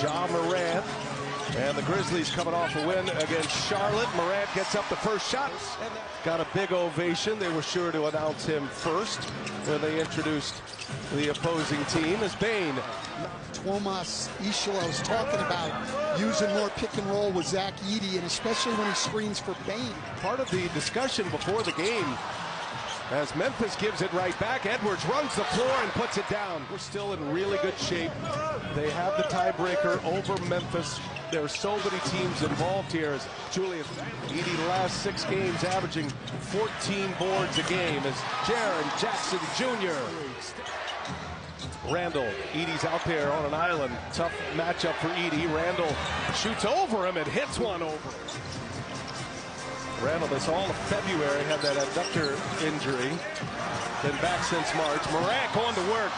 Ja Morant. And the Grizzlies coming off a win against Charlotte. Morant gets up the first shot. Got a big ovation. They were sure to announce him first when they introduced the opposing team as Bane. Tomas Ishla was talking about using more pick and roll with Zach Edey, and especially when he screens for Bane. Part of the discussion before the game, as Memphis gives it right back, Edwards runs the floor and puts it down. We're still in really good shape. They have the tiebreaker over Memphis. There are so many teams involved here. As Julius Edey, the last 6 games, averaging 14 boards a game, as Jaren Jackson Jr. Randall, Edey's out there on an island. Tough matchup for Edey. Randall shoots over him and hits one over him. Randall, this all of February, had that adductor injury. Been back since March. Morant going to work.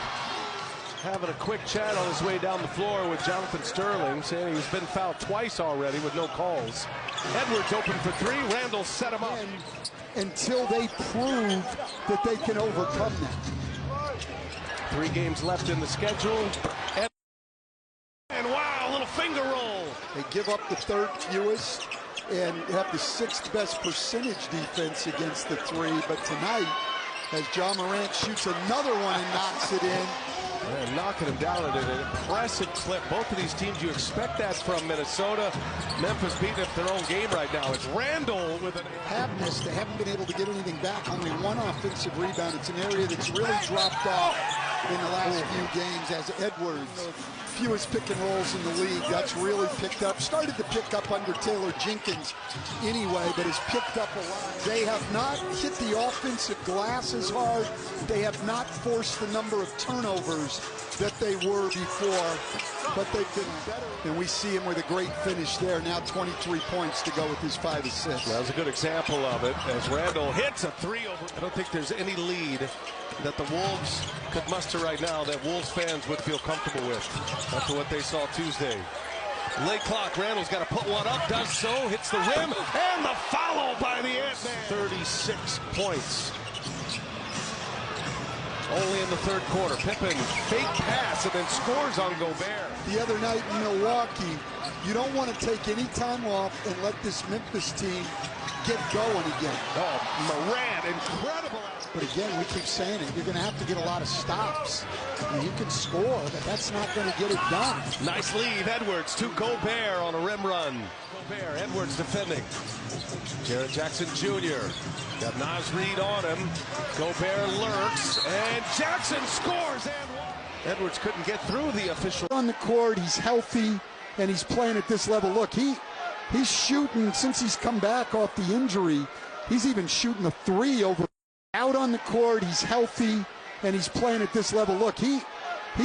Having a quick chat on his way down the floor with Jonathan Sterling, saying he's been fouled twice already with no calls. Edwards open for 3. Randall set him up. Until they prove that they can overcome that. 3 games left in the schedule. And wow, a little finger roll. They give up the 3rd fewest and have the 6th best percentage defense against the 3. But tonight, as Ja Morant shoots another one and knocks it in. And knocking him down at an impressive clip. Both of these teams, you expect that from Minnesota. Memphis beating up their own game right now. It's Randall with an... Happiness, they haven't been able to get anything back. Only 1 offensive rebound. It's an area that's really dropped off in the last few games as Edwards. Fewest pick and rolls in the league. That's really picked up. Started to pick up under Taylor Jenkins anyway, but has picked up a lot. They have not hit the offensive glass as hard. They have not forced the number of turnovers that they were before, but they've been better. And we see him with a great finish there. Now 23 points to go with his 5 assists. That was a good example of it as Randall hits a 3 over. I don't think there's any lead that the Wolves could muster right now that Wolves fans would feel comfortable with after what they saw Tuesday. Late clock, Randall's got to put one up, does so, hits the rim, and the follow by the Ant-Man. 36 points. Only in the 3rd quarter. Pippen, fake pass, and then scores on Gobert. The other night in Milwaukee, you don't want to take any time off and let this Memphis team get going again. Oh, Morant, incredible. But again, we keep saying it, you're going to have to get a lot of stops. I mean, you can score, but that's not going to get it done. Nice lead, Edwards to Gobert on a rim run. Gobert, Edwards defending. Jaren Jackson Jr. got Naz Reid on him. Gobert lurks, and Jackson scores and one. Edwards couldn't get through the official. On the court, he's healthy, and he's playing at this level. Look, he's shooting, since he's come back off the injury, he's even shooting a 3 over. Out on the court, he's healthy, and he's playing at this level. Look, he's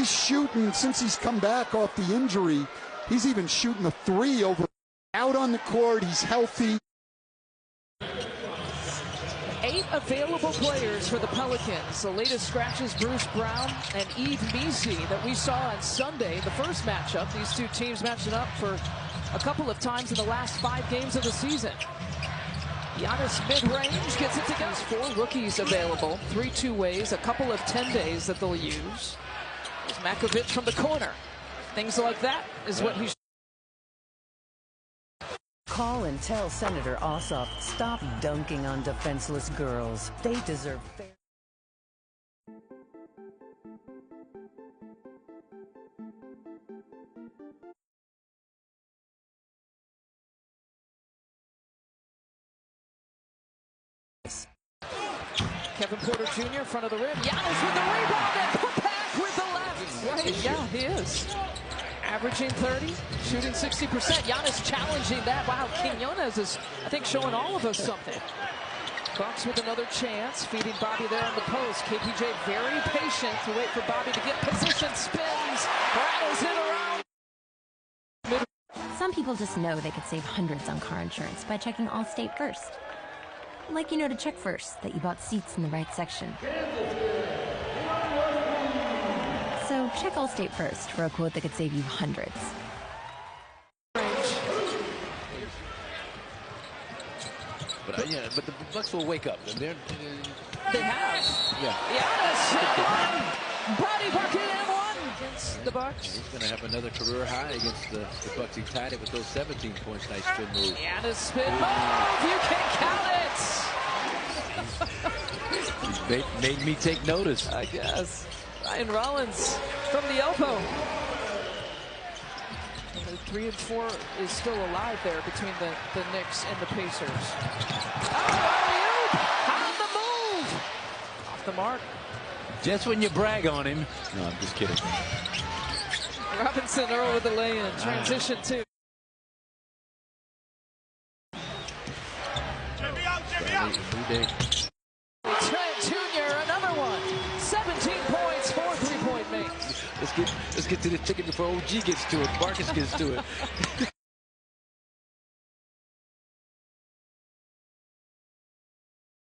shooting, since he's come back off the injury, he's even shooting a 3 over. Out on the court, he's healthy. 8 available players for the Pelicans. The latest scratches, Bruce Brown and Yves Missi that we saw on Sunday, the first matchup. These 2 teams matching up for a couple of times in the last 5 games of the season. Giannis mid-range gets it together. 4 rookies available, 3 two-ways, a couple of 10-days that they'll use. There's Makovich from the corner. Things like that is what he's... Call and tell Senator Ossoff, stop dunking on defenseless girls. They deserve fair... Kevin Porter Jr. in front of the rim. Giannis with the rebound and put back with the left. Right, yeah, he is. Averaging 30, shooting 60%. Giannis challenging that. Wow, Quinones is, I think, showing all of us something. Bucks with another chance, feeding Bobby there on the post. KPJ very patient to wait for Bobby to get position. Spins, rattles it around. Some people just know they could save hundreds on car insurance by checking Allstate first. Like, you know, to check first that you bought seats in the right section. So check Allstate first for a quote that could save you hundreds. But the Bucks will wake up. And they have. Yeah. Giannis, body bucket and one. Against the Bucks. He's going to have another career high against the Bucks. He tied it with those 17 points. Nice spin move. Giannis spin move. You can count it. He's made me take notice. I guess. Ryan Rollins from the elbow. 3 and 4 is still alive there between the Knicks and the Pacers. Oh, on the move. Off the mark. Just when you brag on him. No, I'm just kidding. Robinson Earl with the lay-in. Transition 2. Trent Jr., another one. 17 points, 4 3-point makes. Let's get to the ticket before OG gets to it. Marcus gets to it.